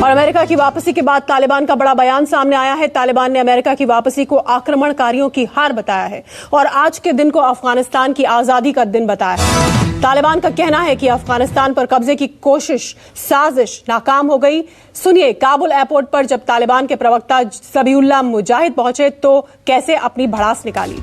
और अमेरिका की वापसी के बाद तालिबान का बड़ा बयान सामने आया है। तालिबान ने अमेरिका की वापसी को आक्रमणकारियों की हार बताया है और आज के दिन को अफगानिस्तान की आजादी का दिन बताया है। तालिबान का कहना है कि अफगानिस्तान पर कब्जे की साजिश नाकाम हो गई। सुनिए, काबुल एयरपोर्ट पर जब तालिबान के प्रवक्ता ज़बीहुल्लाह मुजाहिद पहुंचे तो कैसे अपनी भड़ास निकाली।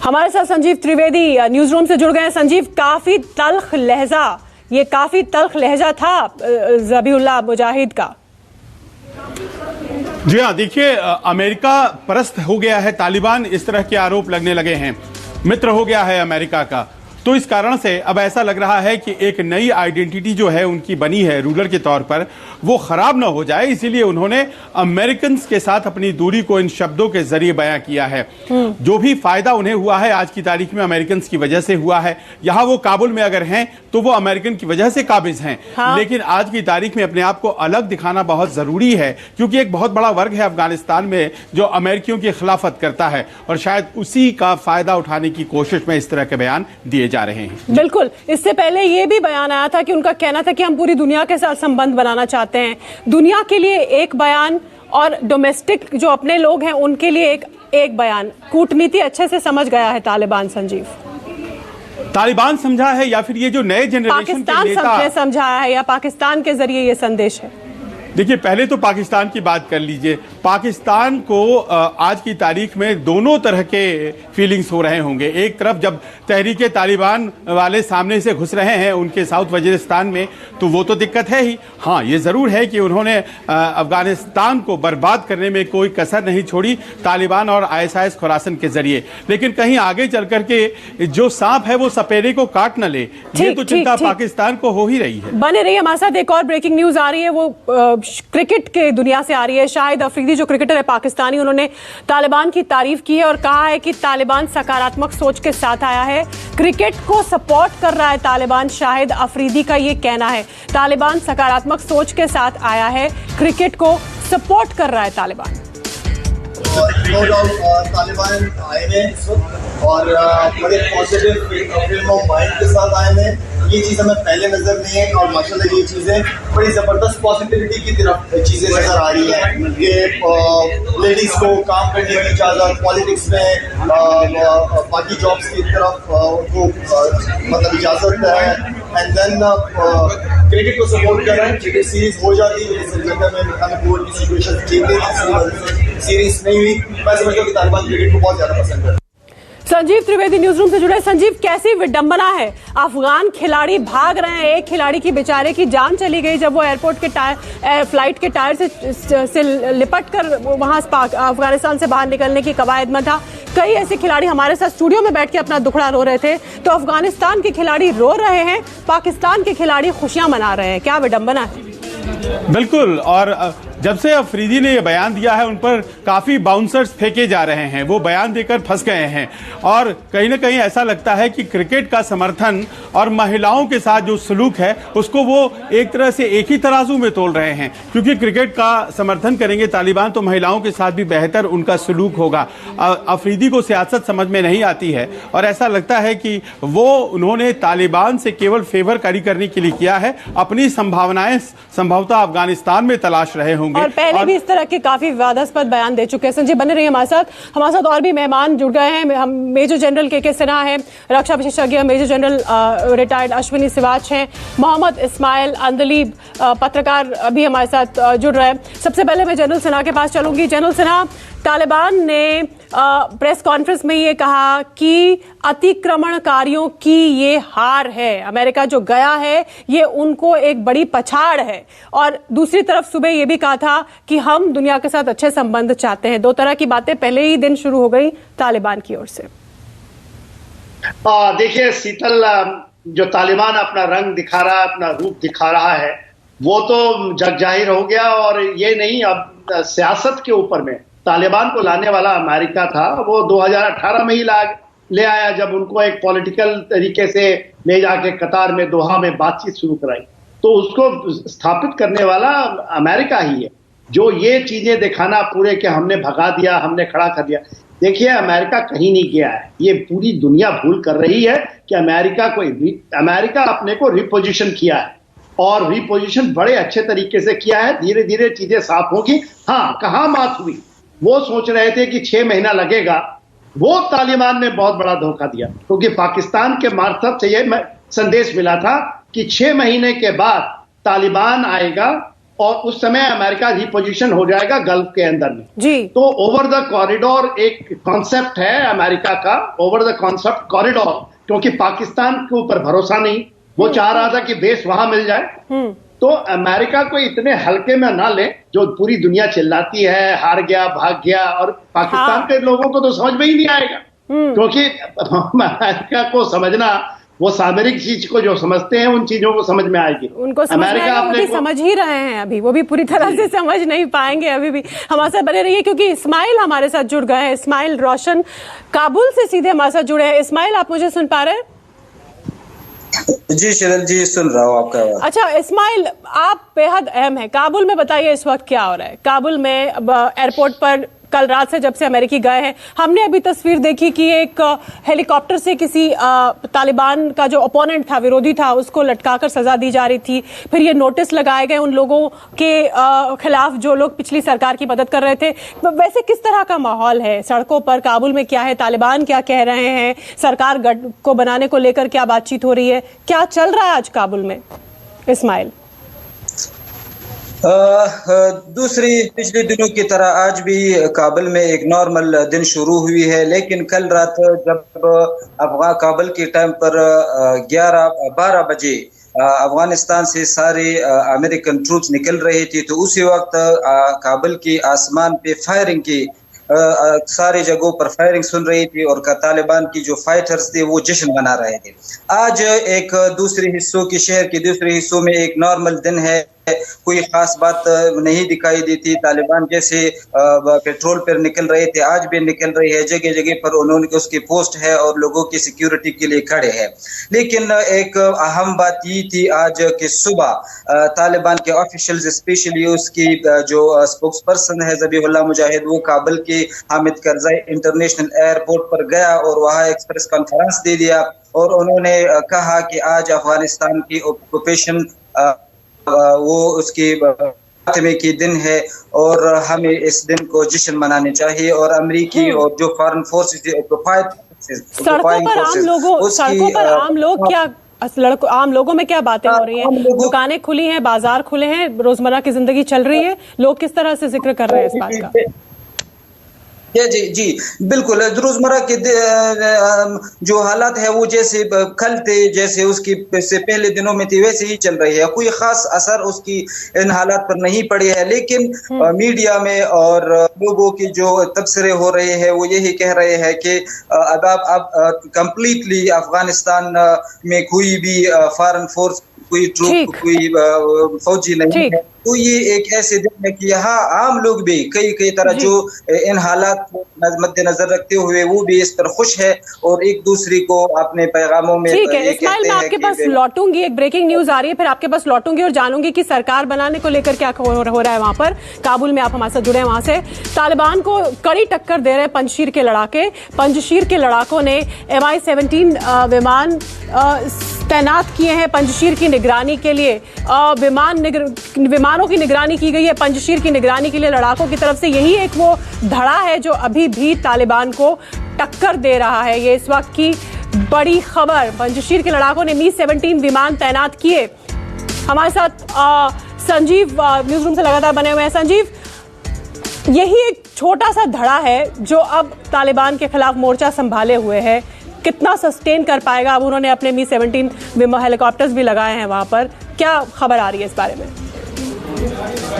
हमारे साथ संजीव त्रिवेदी न्यूज रूम से जुड़ गए हैं। संजीव, काफी तल्ख लहजा था ज़बीहुल्लाह मुजाहिद का। जी हाँ, देखिए, अमेरिका परस्त हो गया है तालिबान, इस तरह के आरोप लगने लगे हैं। मित्र हो गया है अमेरिका का, तो इस कारण से अब ऐसा लग रहा है कि एक नई आइडेंटिटी जो है उनकी बनी है रूलर के तौर पर, वो खराब ना हो जाए, इसीलिए उन्होंने अमेरिकन के साथ अपनी दूरी को इन शब्दों के जरिए बयां किया है। जो भी फायदा उन्हें हुआ है आज की तारीख में अमेरिकन की वजह से हुआ है। यहाँ वो काबुल में अगर हैं तो वो अमेरिकन की वजह से काबिज हैं। हाँ। लेकिन आज की तारीख में अपने आप को अलग दिखाना बहुत जरूरी है, क्योंकि एक बहुत बड़ा वर्ग है अफगानिस्तान में जो अमेरिकियों की खिलाफत करता है और शायद उसी का फायदा उठाने की कोशिश में इस तरह के बयान दिए जा रहे हैं। बिल्कुल, इससे पहले ये भी बयान आया था कि उनका कहना था कि हम पूरी दुनिया के साथ संबंध बनाना चाहते हैं। दुनिया के लिए एक बयान और डोमेस्टिक जो अपने लोग हैं उनके लिए एक बयान। कूटनीति अच्छे से समझ गया है तालिबान। संजीव, तालिबान समझा है या फिर ये जो नए जनरेशन के नेता समझाया है या पाकिस्तान के जरिए ये संदेश है? देखिए, पहले तो पाकिस्तान की बात कर लीजिए। पाकिस्तान को आज की तारीख में दोनों तरह के फीलिंग्स हो रहे होंगे। एक तरफ जब तहरीके तालिबान वाले सामने से घुस रहे हैं उनके साउथ वजीरिस्तान में, तो वो तो दिक्कत है ही। हाँ, ये ज़रूर है कि उन्होंने अफगानिस्तान को बर्बाद करने में कोई कसर नहीं छोड़ी तालिबान और ISIS खुरासन के जरिए। लेकिन कहीं आगे चल करके जो सांप है वो सपेरे को काट न ले, ये तो चिंता पाकिस्तान को हो ही रही है। बने रही हमारे साथ। एक और ब्रेकिंग न्यूज आ रही है, वो क्रिकेट के दुनिया से आ रही है। शाहिद अफरीदी जो क्रिकेटर है पाकिस्तानी, उन्होंने तालिबान की तारीफ की है और कहा है कि तालिबान सकारात्मक सोच के साथ आया है, क्रिकेट को सपोर्ट कर रहा है तालिबान। शाहिद अफरीदी का ये कहना है, तालिबान सकारात्मक सोच के साथ आया है, क्रिकेट को सपोर्ट कर रहा है तालिबान। तालिबान आए हैं इस वक्त और बड़े पॉजिटिव फ्रेम ऑफ माइंड के साथ आए हैं। ये चीज़ हमें पहले नजर नहीं है और माशाल्लाह ये चीज़ें बड़ी ज़बरदस्त पॉजिटिविटी की तरफ चीज़ें नजर आ रही हैं। ये लेडीज़ को काम करने की इजाज़त, पॉलिटिक्स में बाकी जॉब्स की तरफ उनको मतलब इजाज़त है। एंड देन क्रिकेट को सपोर्ट कर रहे हैं। क्रिकेट सीरीज हो जाती है, श्रीलंका में हमें की सिचुएशन ठीक नहीं थी, सीरीज नहीं हुई। मैं समझता हूँ कि तालिबान क्रिकेट को बहुत ज़्यादा पसंद है। संजीव त्रिवेदी न्यूज रूम से जुड़े। संजीव, कैसी विडंबना है, अफगान खिलाड़ी भाग रहे हैं, एक खिलाड़ी की बेचारे की जान चली गई जब वो एयरपोर्ट के फ्लाइट के टायर से लिपट कर वहां अफगानिस्तान से बाहर निकलने की कवायद में था। कई ऐसे खिलाड़ी हमारे साथ स्टूडियो में बैठ के अपना दुखड़ा रो रहे थे। तो अफगानिस्तान के खिलाड़ी रो रहे हैं, पाकिस्तान के खिलाड़ी खुशियां मना रहे हैं, क्या विडंबना है? बिल्कुल, और जब से अफरीदी ने यह बयान दिया है उन पर काफी बाउंसर्स फेंके जा रहे हैं, वो बयान देकर फंस गए हैं और कहीं ना कहीं ऐसा लगता है कि क्रिकेट का समर्थन और महिलाओं के साथ जो सलूक है उसको वो एक तरह से एक ही तराजू में तोल रहे हैं, क्योंकि क्रिकेट का समर्थन करेंगे तालिबान तो महिलाओं के साथ भी बेहतर उनका सलूक होगा। अफरीदी को सियासत समझ में नहीं आती है और ऐसा लगता है कि वो उन्होंने तालिबान से केवल फेवर कैरी करने के लिए किया है, अपनी संभावनाएं संभवतः अफगानिस्तान में तलाश रहे होंगे। और पहले भी इस तरह के काफी विवादास्पद बयान दे चुके हैं। संजय, बने रहिए हमारे साथ और भी मेहमान जुड़ गए हैं। हम मेजर जनरल के सिन्हा हैं, रक्षा विशेषज्ञ, major general retired Ashwini Sivach हैं, मोहम्मद इस्माइल अंदलीब पत्रकार अभी हमारे साथ जुड़ रहे हैं। सबसे पहले मैं जनरल सिन्हा के पास चलूंगी। जनरल सिन्हा, तालिबान ने प्रेस कॉन्फ्रेंस में ये कहा कि अतिक्रमणकारियों की ये हार है, अमेरिका जो गया है ये उनको एक बड़ी पछाड़ है, और दूसरी तरफ सुबह ये भी कहा था कि हम दुनिया के साथ अच्छे संबंध चाहते हैं। दो तरह की बातें पहले ही दिन शुरू हो गई तालिबान की ओर से। देखिए शीतल, जो तालिबान अपना रंग दिखा रहा है, अपना रूप दिखा रहा है, वो तो जग जाहिर हो गया। और ये नहीं, अब सियासत के ऊपर में तालिबान को लाने वाला अमेरिका था, वो 2018 में ही ले आया जब उनको एक पॉलिटिकल तरीके से ले जाके कतार में दोहा में बातचीत शुरू कराई। तो उसको स्थापित करने वाला अमेरिका ही है, जो ये चीजें दिखाना पूरे के हमने भगा दिया, हमने खड़ा कर दिया। देखिए अमेरिका कहीं नहीं गया है, ये पूरी दुनिया भूल कर रही है कि अमेरिका अपने को रिपोजिशन किया है और रिपोजिशन बड़े अच्छे तरीके से किया है। धीरे धीरे चीजें साफ होगी। हाँ, कहां मात हुई, वो सोच रहे थे कि 6 महीना लगेगा, वो तालिबान ने बहुत बड़ा धोखा दिया, क्योंकि पाकिस्तान के मार्फत से यह संदेश मिला था कि 6 महीने के बाद तालिबान आएगा और उस समय अमेरिका रिपोजिशन हो जाएगा गल्फ के अंदर में जी। तो ओवर द कॉरिडोर एक कॉन्सेप्ट है अमेरिका का, ओवर द कॉन्सेप्ट कॉरिडोर, क्योंकि पाकिस्तान के ऊपर भरोसा नहीं, वो चाह रहा था कि बेस वहां मिल जाए। तो अमेरिका को इतने हल्के में ना ले, जो पूरी दुनिया चिल्लाती है हार गया भाग गया, और पाकिस्तान के लोगों को तो समझ में ही नहीं आएगा, क्योंकि अमेरिका को समझना, वो सामरिक चीज को जो समझते हैं उन चीजों को समझ में आएगी। उनको समझ में आएगा, वो भी समझ ही रहे हैं अभी, वो भी पूरी तरह से समझ नहीं पाएंगे अभी भी। हमारे साथ बने रहिए, क्योंकि इस्माइल हमारे साथ जुड़ गए हैं। इस्माइल रोशन काबुल से सीधे हमारे साथ जुड़े हैं। इस्माइल, आप मुझे सुन पा रहे हैं? जी शिरल जी, सुन रहा हूँ आपका आवाज। अच्छा इस्माइल, आप बेहद अहम है काबुल में, बताइए इस वक्त क्या हो रहा है काबुल में? एयरपोर्ट पर कल रात से जब से अमेरिकी गए हैं, हमने अभी तस्वीर देखी कि एक हेलीकॉप्टर से किसी तालिबान का जो ओपोनेंट था, विरोधी था, उसको लटकाकर सजा दी जा रही थी। फिर ये नोटिस लगाए गए उन लोगों के खिलाफ जो लोग पिछली सरकार की मदद कर रहे थे। वैसे किस तरह का माहौल है सड़कों पर काबुल में? क्या है, तालिबान क्या कह रहे हैं, सरकार गठ को बनाने को लेकर क्या बातचीत हो रही है, क्या चल रहा है आज काबुल में? इस्माइल, दूसरी पिछले दिनों की तरह आज भी काबुल में एक नॉर्मल दिन शुरू हुई है, लेकिन कल रात जब काबुल के टाइम पर 11-12 बजे अफगानिस्तान से सारे अमेरिकन ट्रूप्स निकल रहे थे, तो उसी वक्त काबुल के आसमान पे फायरिंग की सारे जगहों पर फायरिंग सुन रही थी और तालिबान की जो फाइटर्स थे वो जश्न मना रहे थे। आज एक दूसरे हिस्सों के शहर के दूसरे हिस्सों में एक नॉर्मल दिन है, कोई खास बात नहीं दिखाई देती। तालिबान जैसे पेट्रोल पर निकल रहे थे, आज भी निकल रही है, जगह जगह पर उन्होंने उसकी पोस्ट है और लोगों की सिक्योरिटी के लिए खड़े हैं। लेकिन एक अहम बात ये थी आज के सुबह तालिबान के ऑफिशियल्स, स्पेशली उसकी जो स्पोक्स पर्सन है ज़बीहुल्लाह मुजाहिद, वो काबुल के हामिद करज़ई इंटरनेशनल एयरपोर्ट पर गया और वहाँ एक प्रेस कॉन्फ्रेंस दे दिया और उन्होंने कहा कि आज अफगानिस्तान की ऑक्यूपेशन वो उसकी खात्मे की दिन है और हमें इस दिन को जश्न मनाने चाहिए। और अमेरिकी और जो फॉरेन फोर्सेस, सड़कों पर आम लोगों में क्या बातें हो रही हैं? दुकानें खुली हैं, बाजार खुले हैं, रोजमर्रा की जिंदगी चल रही है, लोग किस तरह से जिक्र कर रहे हैं इस बात का? जी जी बिल्कुल, रोजमर्रा के जो हालात है वो जैसे कल थे, जैसे उसकी से पहले दिनों में थी, वैसे ही चल रही है। कोई खास असर उसकी इन हालात पर नहीं पड़ी है, लेकिन मीडिया में और लोगों की जो तबसरे हो रहे हैं वो यही कह रहे हैं कि अब कंप्लीटली अफगानिस्तान में कोई भी फॉरेन फोर्स, कोई ट्रूप, कोई फौजी नहीं है। तो ये एक ऐसे दिन है कि यहाँ आम लोग भी कई तरह जो इन हालात को मद्देनजर रखते हुए वो भी इस पर खुश है और एक दूसरे को अपने पैगामों में। ठीक है इस्माइल, मैं आपके पास लौटूंगी, एक ब्रेकिंग न्यूज आ रही है, फिर आपके पास लौटूंगी और जानूंगी कि सरकार बनाने को लेकर क्या हो रहा है वहां पर काबुल में। आप हमारे साथ जुड़े हैं वहां से। तालिबान को कड़ी टक्कर दे रहे हैं पंजशीर के लड़ाके। पंजशीर के लड़ाकों ने MI-17 विमान तैनात किए हैं पंजशीर की निगरानी के लिए। विमानों की निगरानी की गई है पंजशीर की निगरानी के लिए लड़ाकों की तरफ से। यही एक वो धड़ा है जो अभी भी तालिबान को टक्कर दे रहा है। ये इस वक्त की बड़ी खबर। पंजशीर के लड़ाकों ने Mi-17 विमान तैनात किए। हमारे साथ संजीव न्यूज रूम से लगातार बने हुए हैं। संजीव, यही एक छोटा सा धड़ा है जो अब तालिबान के खिलाफ मोर्चा संभाले हुए है, कितना सस्टेन कर पाएगा? अब उन्होंने अपने Mi-17 हेलीकॉप्टर्स भी लगाए हैं वहां पर, क्या खबर आ रही है इस बारे में?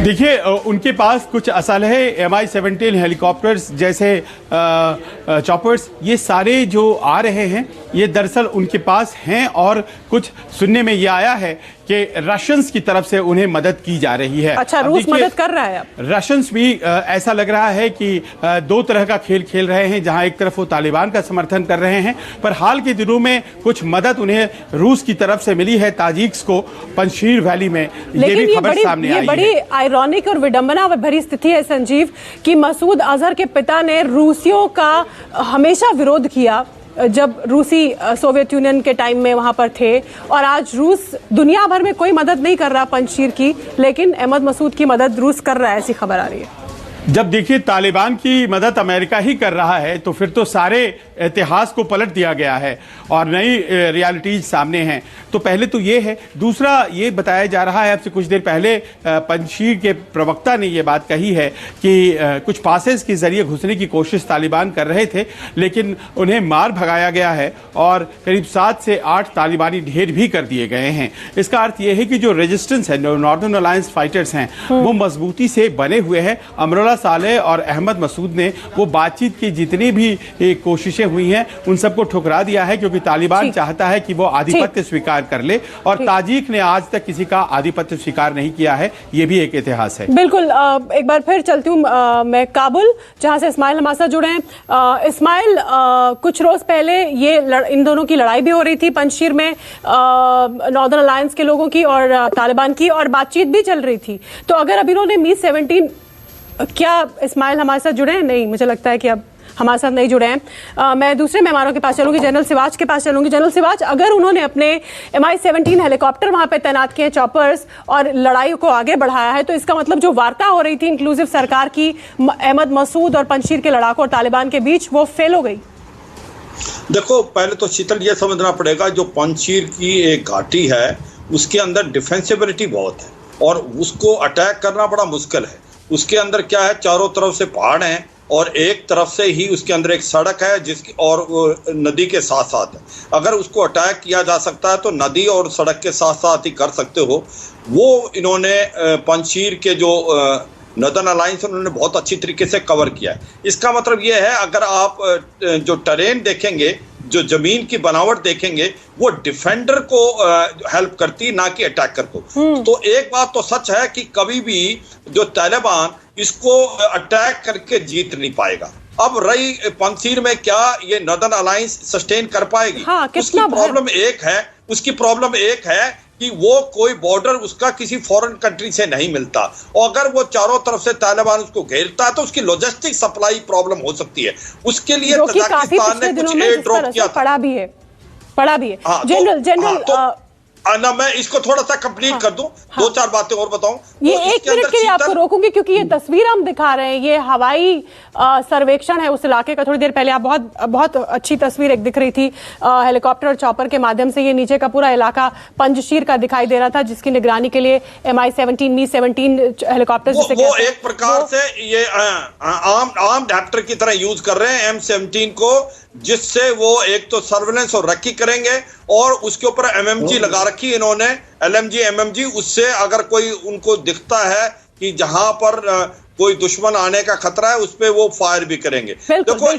देखिए, उनके पास कुछ असल है। MI-17 हेलीकॉप्टर्स जैसे चॉपर्स, ये सारे जो आ रहे हैं ये दरअसल उनके पास हैं और कुछ सुनने में ये आया है कि रशियंस की तरफ से उन्हें मदद की जा रही है। अच्छा, रूस मदद कर रहा है। रशियंस भी ऐसा लग रहा है कि दो तरह का खेल खेल रहे हैं, जहां एक तरफ वो तालिबान का समर्थन कर रहे हैं, पर हाल के दिनों में कुछ मदद उन्हें रूस की तरफ से मिली है ताजिक्स को पंजशीर वैली में। ये भी खबर सामने आई है। बड़ी आयरॉनिक और विडंबना भरी स्थिति है संजीव कि मसूद अजहर के पिता ने रूसियों का हमेशा विरोध किया जब रूसी सोवियत यूनियन के टाइम में वहां पर थे, और आज रूस दुनिया भर में कोई मदद नहीं कर रहा पंजशीर की, लेकिन अहमद मसूद की मदद रूस कर रहा है, ऐसी खबर आ रही है। जब देखिए तालिबान की मदद अमेरिका ही कर रहा है तो फिर तो सारे इतिहास को पलट दिया गया है और नई रियलिटीज सामने हैं। तो पहले तो ये है। दूसरा ये बताया जा रहा है, अब से कुछ देर पहले पंजशीर के प्रवक्ता ने ये बात कही है कि कुछ पासेस के जरिए घुसने की कोशिश तालिबान कर रहे थे, लेकिन उन्हें मार भगाया गया है और करीब 7 से 8 तालिबानी ढेर भी कर दिए गए हैं। इसका अर्थ यह है कि जो रेजिस्टेंस है, नॉर्दर्न अलायंस फाइटर्स हैं, वो मजबूती से बने हुए हैं। अमरुल्लाह सालेह और अहमद मसूद ने वो बातचीत की जितनी भी कोशिशें हुई हैं उन सबको ठुकरा दिया है, क्योंकि तालिबान चाहता है कि वो आधिपत्य स्वीकार कर ले, और ताजिक ने आज तक किसी का आधिपत्य स्वीकार नहीं किया है। ये भी एक इतिहास है। बिल्कुल। एक बार फिर चलती हूँ मैं काबुल, जहां से इस्माइल हमारे साथ जुड़े हैं। इस्माइल, कुछ रोज पहले ये इन दोनों की लड़ाई भी हो रही थी पंजशीर में, नॉर्दर्न अलायंस के लोगों की और तालिबान की, और बातचीत भी चल रही थी। तो अगर अभी इन्होंने मी 17, क्या इस्माइल हमारे साथ जुड़े हैं? नहीं, मुझे लगता है कि अब हमारे साथ नहीं जुड़े हैं। मैं दूसरे मेहमानों के पास चलूंगी, जनरल सिवाच के पास चलूंगी। जनरल सिवाच, अगर उन्होंने अपने MI-17 हेलीकॉप्टर वहां पे तैनात किए, चॉपर्स, और लड़ाई को आगे बढ़ाया है, तो इसका मतलब जो वार्ता हो रही थी इंक्लूसिव सरकार की अहमद मसूद और पंजशीर के लड़ाकों और तालिबान के बीच, वो फेल हो गई। देखो, पहले तो शीतल ये समझना पड़ेगा, जो पंजशीर की एक घाटी है उसके अंदर डिफेंसिबिलिटी बहुत है और उसको अटैक करना बड़ा मुश्किल है। उसके अंदर क्या है, चारों तरफ से पहाड़ हैं और एक तरफ से ही उसके अंदर एक सड़क है जिसकी और नदी के साथ साथ है। अगर उसको अटैक किया जा सकता है तो नदी और सड़क के साथ साथ ही कर सकते हो। वो इन्होंने पंजशीर के जो नॉर्दर्न अलायंस उन्होंने बहुत अच्छी तरीके से कवर किया है। इसका मतलब ये है, अगर आप जो टेरेन देखेंगे, जो जमीन की बनावट देखेंगे, वो डिफेंडर को हेल्प करती, ना कि अटैकर को। तो एक बात तो सच है कि कभी भी जो तालिबान इसको अटैक करके जीत नहीं पाएगा। अब रही पंजशीर में, क्या ये नॉर्दर्न अलायंस सस्टेन कर पाएगी? हाँ, उसकी प्रॉब्लम एक है कि वो कोई बॉर्डर उसका किसी फॉरेन कंट्री से नहीं मिलता, और अगर वो चारों तरफ से तालिबान उसको घेरता है तो उसकी लॉजिस्टिक सप्लाई प्रॉब्लम हो सकती है। उसके लिए तजाकिस्तान ने कुछ एयर ड्रॉप किया था। पड़ा भी है। जनरल ना, मैं इसको थोड़ा सा कंप्लीट कर दूं, 2-4 बातें और बताऊं। ये तो 1 मिनट के लिए आपको रोकूंगी, क्योंकि ये तस्वीर हम दिखा रहे हैं, ये हवाई सर्वेक्षण है उस इलाके का। थोड़ी देर पहले आप बहुत अच्छी तस्वीर एक दिख रही थी, हेलीकॉप्टर और चॉपर के माध्यम से ये नीचे का पूरा इलाका पंजशीर का दिखाई दे रहा था, जिसकी निगरानी के लिए MI-17 मी-17 हेलीकॉप्टर वो एक प्रकार से ये आम डॉक्टर की तरह यूज कर रहे हैं M-17 को, जिससे वो एक तो सर्वेलेंस और रखी करेंगे, और उसके ऊपर MMG लगा रखी इन्होंने, LMG MMG। उससे अगर कोई उनको दिखता है कि जहां पर कोई दुश्मन आने का खतरा है, उस पर वो फायर भी करेंगे। देखो,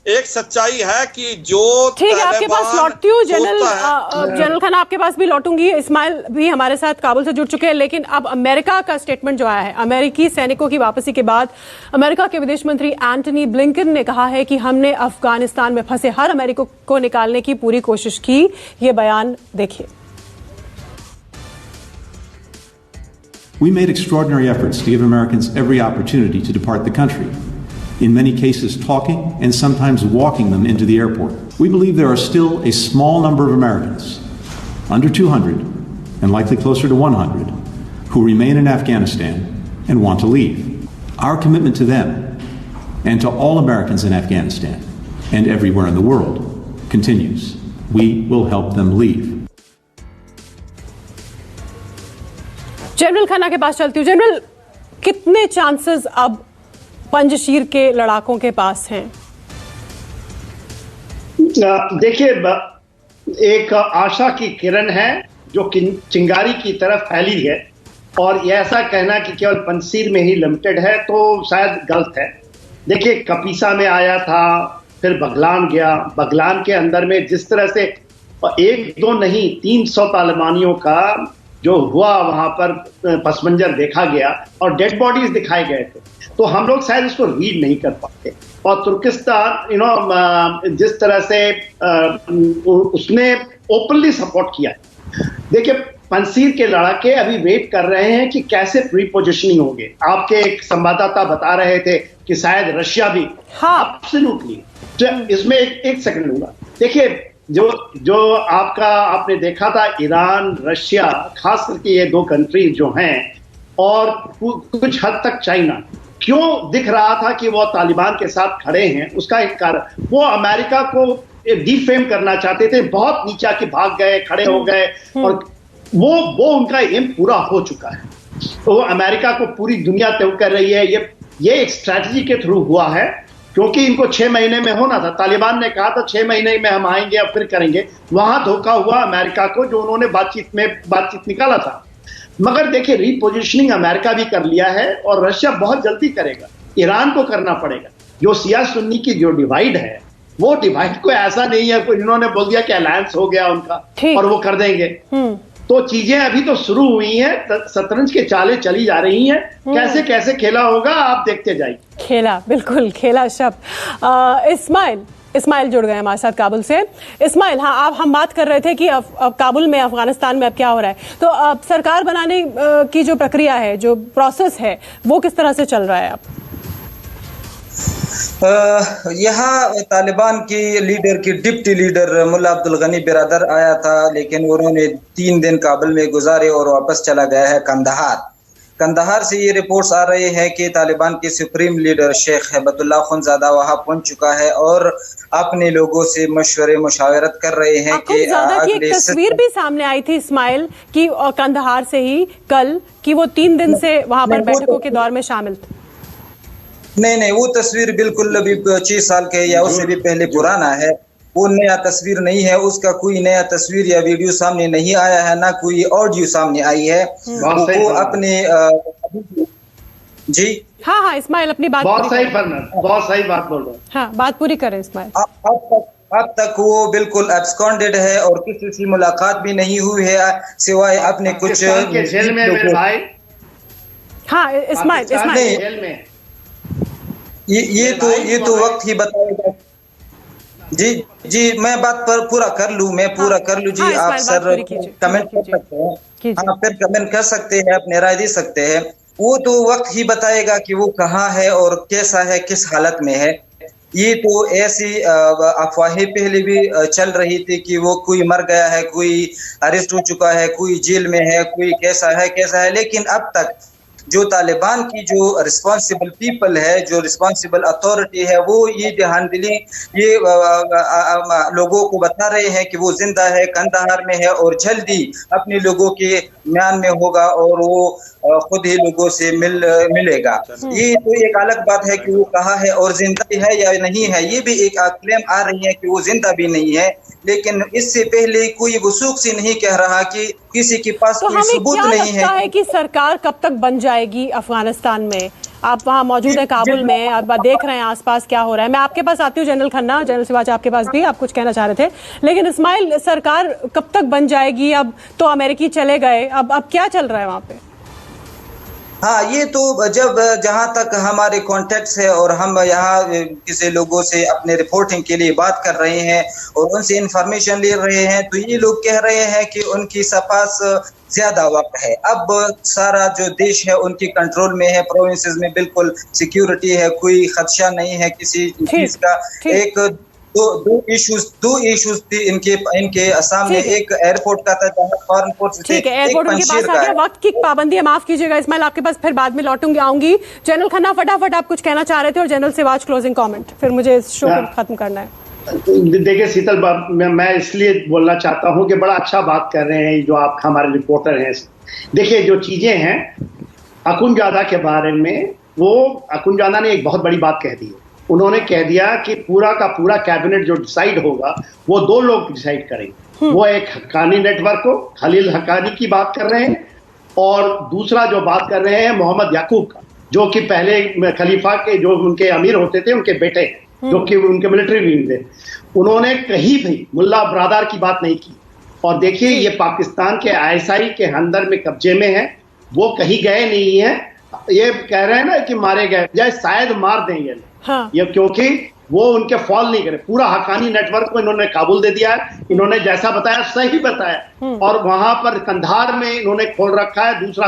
एक सच्चाई है कि जो ठीक है, आपके पास लौटती हूँ जनरल खान, आपके पास भी लौटूंगी। इस्माइल भी हमारे साथ काबुल से जुड़ चुके हैं, लेकिन अब अमेरिका का स्टेटमेंट जो आया है, अमेरिकी सैनिकों की वापसी के बाद अमेरिका के विदेश मंत्री एंटनी ब्लिंकन ने कहा है कि हमने अफगानिस्तान में फंसे हर अमेरिकी को निकालने की पूरी कोशिश की। ये बयान देखिए। We made extraordinary efforts to give Americans every opportunity to depart the country, in many cases talking and sometimes walking them into the airport. We believe there are still a small number of Americans, under 200 and likely closer to 100, who remain in Afghanistan and want to leave. Our commitment to them and to all Americans in Afghanistan and everywhere in the world continues. We will help them leave. General खाना के पास चलती हूँ। General, कितने chances अब पंजशीर के लड़ाकों के पास हैं? देखिए, एक आशा की किरण है जो चिंगारी की तरफ फैली है, और ये ऐसा कहना कि केवल पंजशीर में ही लिमिटेड है तो शायद गलत है। देखिए, कपीसा में आया था, फिर बगलान गया। बगलान के अंदर में जिस तरह से 1-2 नहीं 300 तालिबानियों का जो हुआ वहां पर पसमंजर देखा गया और डेड बॉडीज दिखाए गए थे, तो हम लोग शायद उसको रीड नहीं कर पाते। और तुर्किस्तान जिस तरह से उसने ओपनली सपोर्ट किया। देखिए, पंसीर के लड़ाके अभी वेट कर रहे हैं कि कैसे प्री पोजिशनिंग होंगे। आपके एक संवाददाता बता रहे थे कि शायद रशिया भी। एब्सोल्युटली। इसमें एक सेकंड लूंगा। देखिए, जो आपने देखा था, ईरान, रशिया, खास करके ये 2 कंट्री जो हैं, और कुछ हद तक चाइना, क्यों दिख रहा था कि वो तालिबान के साथ खड़े हैं? उसका एक कारण, वो अमेरिका को डिफेम करना चाहते थे, बहुत नीचा के भाग गए, खड़े हो गए, और वो उनका एम पूरा हो चुका है। तो अमेरिका को पूरी दुनिया तय कर रही है। ये एक स्ट्रैटेजी के थ्रू हुआ है, क्योंकि इनको 6 महीने में होना था। तालिबान ने कहा था 6 महीने में हम आएंगे और फिर करेंगे। वहां धोखा हुआ अमेरिका को, जो उन्होंने बातचीत निकाला था। मगर देखिए, रीपोजिशनिंग अमेरिका भी कर लिया है और रशिया बहुत जल्दी करेगा। ईरान को करना पड़ेगा। जो शिया सुन्नी की जो डिवाइड है, वो डिवाइड को ऐसा नहीं है इन्होंने बोल दिया कि अलायंस हो गया उनका और वो कर देंगे। तो चीजें अभी तो शुरू हुई हैं, शतरंज के चालें चली जा रही हैं। कैसे कैसे खेला होगा आप देखते जाइए। खेला, बिल्कुल खेला शब्द। इस्माइल जुड़ गए हमारे साथ काबुल से। इस्माइल, हाँ, हम बात कर रहे थे कि अब काबुल में, अफगानिस्तान में अब क्या हो रहा है। तो अब सरकार बनाने की जो प्रक्रिया है, जो प्रोसेस है, वो किस तरह से चल रहा है अब? यहाँ तालिबान की लीडर की डिप्टी लीडर मुल्ला अब्दुल गनी बिरादर आया था, लेकिन उन्होंने 3 दिन काबुल में गुजारे और वापस चला गया है कंदहार से ये रिपोर्ट्स आ रहे हैं कि तालिबान के सुप्रीम लीडर शेख हैबतुल्लाह खुनज़ादा वहां पहुंच चुका है और अपने लोगों से मुशावरत कर रहे हैं कि एक तस्वीर भी सामने आई थी इस्माइल की कंदहार से ही कल, कि वो 3 दिन से वहां पर बैठकों के दौर में शामिल थे। नहीं, वो तस्वीर बिल्कुल अभी 6 साल के या उससे भी पहले पुराना है। वो नया तस्वीर नहीं है, उसका कोई नया तस्वीर या वीडियो सामने नहीं आया है, ना कोई ऑडियो सामने आई है। वो अपने जी हाँ इस्माइल अपनी बात बहुत सही बात बोल रहे हैं। हाँ, बात पूरी करें इस्माइल। अब तक वो बिल्कुल एब्सकॉन्डेड है और किसी से मुलाकात भी नहीं हुई है, सिवाय अपने कुछ जेल में मेरे भाई। हाँ इस्माइल जेल में ये तो वक्त ही बताएगा। जी मैं बात पर पूरा कर लूं जी। आप सर कमेंट कर सकते हैं। हाँ, फिर कमेंट कर सकते हैं, अपने राय दे सकते हैं। वो तो वक्त ही बताएगा कि वो कहाँ है और कैसा है, किस हालत में है। ये तो ऐसी अफवाहें पहले भी चल रही थी कि वो कोई मर गया है, कोई अरेस्ट हो चुका है, कोई जेल में है, कोई कैसा है, लेकिन अब तक जो तालिबान की जो रिस्पॉन्सिबल पीपल है, जो रिस्पॉन्सिबल अथॉरिटी है, वो ये ध्यानदिली ये लोगों को बता रहे हैं कि वो जिंदा है, कंदहार में है और जल्दी अपने लोगों के म्यान में होगा और वो खुद ही लोगों से मिलेगा। ये तो एक अलग बात है कि वो कहाँ है और जिंदा है या नहीं है। ये भी एक क्लेम आ रही है कि वो जिंदा भी नहीं है, लेकिन इससे पहले कोई वसूख से नहीं कह रहा कि किसी के पास तो कोई सबूत नहीं है। है कि सरकार कब तक बन जाएगी अफगानिस्तान में? आप वहां मौजूद है काबुल में, आप देख रहे हैं आसपास क्या हो रहा है। मैं आपके पास आती हूँ, जनरल खन्ना, जनरल सिवाच आपके पास भी, आप कुछ कहना चाह रहे थे। लेकिन इस्माइल, सरकार कब तक बन जाएगी? अब तो अमेरिकी चले गए, अब क्या चल रहा है वहां पे? हाँ, ये तो जहां तक हमारे कॉन्टेक्ट्स है और हम यहाँ किसी लोगों से अपने रिपोर्टिंग के लिए बात कर रहे हैं और उनसे इंफॉर्मेशन ले रहे हैं, तो ये लोग कह रहे हैं कि उनकी पास ज्यादा वक्त है। अब सारा जो देश है उनकी कंट्रोल में है, प्रोविंसेस में बिल्कुल सिक्योरिटी है, कोई खदशा नहीं है किसी चीज का। एक दो इश्यूज थी इनके सामने। एक एयरपोर्ट का था जहां फॉरेन फोर्स थे, ठीक है, एयरपोर्ट उनके पास आ गया। वक्त की पाबंदी है, माफ कीजिएगा इस्माइल, आपके पास फिर बाद में लौटूंगी, आऊंगी। जनरल खन्ना, फटाफट आप कुछ कहना चाह रहे थे, और जनरल सिवाच क्लोजिंग कमेंट, फिर मुझे इस शो को खत्म करना है। देखिए शीतल, मैं इसलिए बोलना चाहता हूं कि बड़ा अच्छा बात कर रहे हैं जो आप हमारे रिपोर्टर हैं। देखिए, जो चीजें हैं अखुनजादा के बारे में, वो अखुनजादा ने एक बहुत बड़ी बात कह दी है। उन्होंने कह दिया कि पूरा का पूरा कैबिनेट जो डिसाइड होगा वो 2 लोग डिसाइड करेंगे। वो एक हक्कानी नेटवर्क को, खलील हक्कानी की बात कर रहे हैं, और दूसरा जो बात कर रहे हैं मोहम्मद याकूब का, जो कि पहले खलीफा के जो उनके अमीर होते थे, उनके बेटे हैं। जो कि उनके मिलिट्री विंग थे, उन्होंने कहीं भी मुल्ला ब्रादर की बात नहीं की। और देखिए ये पाकिस्तान के आईएसआई के अंदर में कब्जे में है, वो कहीं गए नहीं है। ये कह रहे हैं ना कि मारे गए, या शायद मार देंगे ये, क्योंकि वो उनके फॉल नहीं करे। पूरा हकानी नेटवर्क को इन्होंने काबुल दे दिया है। इन्होंने जैसा बताया सही बताया, और वहां पर कंधार में इन्होंने खोल रखा है दूसरा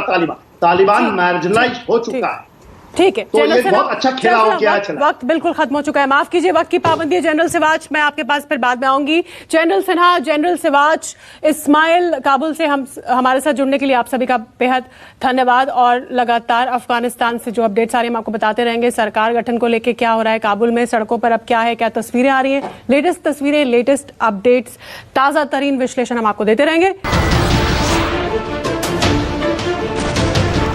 तालिबान मार्जिनलाइज हो चुका है। ठीक है, तो ये बहुत अच्छा खेला हो गया। वक्त बिल्कुल खत्म हो चुका है, माफ कीजिए, वक्त की पाबंदी है। जनरल सिवाच, मैं आपके पास फिर बाद में आऊंगी। जनरल सिन्हा, जनरल सिवाच, इस्माइल, काबुल से हमारे साथ जुड़ने के लिए आप सभी का बेहद धन्यवाद। और लगातार अफगानिस्तान से जो अपडेट सारे हम आपको बताते रहेंगे। सरकार गठन को लेकर क्या हो रहा है काबुल में, सड़कों पर अब क्या है, क्या तस्वीरें आ रही हैं, लेटेस्ट तस्वीरें, लेटेस्ट अपडेट्स, ताजा तरीन विश्लेषण हम आपको देते रहेंगे।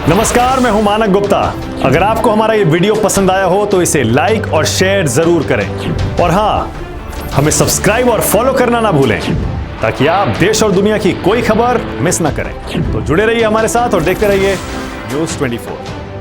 नमस्कार, मैं हूं मानक गुप्ता। अगर आपको हमारा ये वीडियो पसंद आया हो तो इसे लाइक और शेयर जरूर करें, और हां, हमें सब्सक्राइब और फॉलो करना ना भूलें ताकि आप देश और दुनिया की कोई खबर मिस ना करें। तो जुड़े रहिए हमारे साथ और देखते रहिए न्यूज़ 24।